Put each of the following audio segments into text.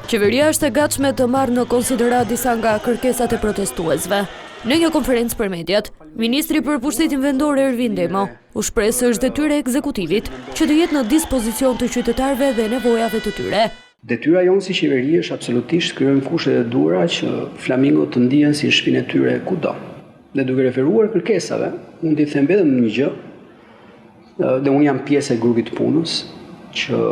Qeveria është e gatshme të marrë në konsiderat disa nga kërkesat e protestuesve. Në një konferencë për mediat, Ministri për Pushtetin Vendor Ervin Demo u shpreh se është detyrë e ekzekutivit që të jetë në dispozicion të qytetarëve dhe nevojave të tyre. Detyra jonë si qeveri është absolutisht krijojmë kushtet e duhura që flamingot të ndihen si shtëpinë e tyre kudo. Dhe duke referuar kërkesave, unë t'i them vetëm një gjë, dhe unë jam pjesë e grupit të punës, që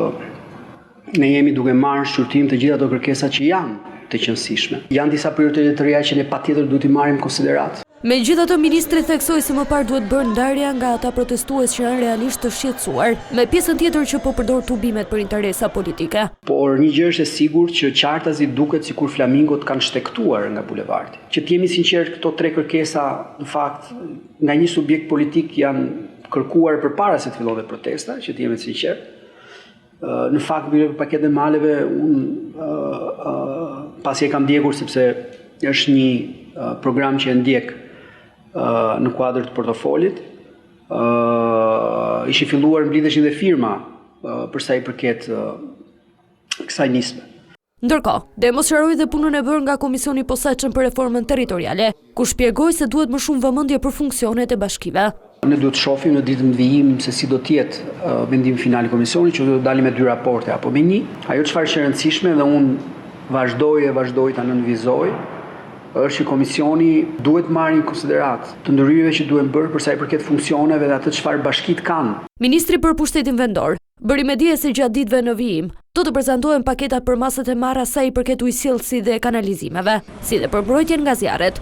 ne jemi duke marrë shqyrtim të gjitha ato kërkesa që janë të qëndësishme. Janë disa prioritete të reja që ne patjetër duhet i marrim konsiderat. Megjithatë, ministri theksoi se më parë duhet bërë ndarja nga ata protestues që janë realisht të shqetësuar, me pjesën tjetër që po përdor tubimet për interesa politike. Por një gjë është e sigurt që qartazi duket sikur flamingot kanë shtektuar nga bulevardi. Që të jemi sinqertë, këto tre kërkesa në fakt nga një subjekt politik janë kërkuar përpara se të fillonte protesta, që të jemi sinqertë. Në fakt bile për paketet maleve pasi e kam ndjekur sepse është një program që e ndjek në kuadër të portofolit, ishin filluar mblidheshin dhe firma për sa i përket kësaj nisme. Ndërkohë, Demo sqaroi dhe punën e bërë nga Komisioni i Posaçëm për Reformën Territoriale, ku shpjegoi se duhet më shumë vëmendje për funksionet e bashkive. Ne duhet të shohim në ditën e vijim se si do të jetë vendimi final i komisionit, që do të dalim me 2 raporte apo me 1. Ajo çfarë është e rëndësishme dhe unë vazhdoj ta nënvizoj, është që komisioni duhet marrë në konsiderat të ndryrave që duhen bërë për sa i përket funksioneve dhe atë çfarë bashkitë kanë. Ministri për Pushtetin Vendor bëri me dije se gjatë ditëve në vijim do të prezantohen paketat për masat e marra sa i përket ujësillësi dhe kanalizimeve, si dhe për mbrojtjen nga zjarret.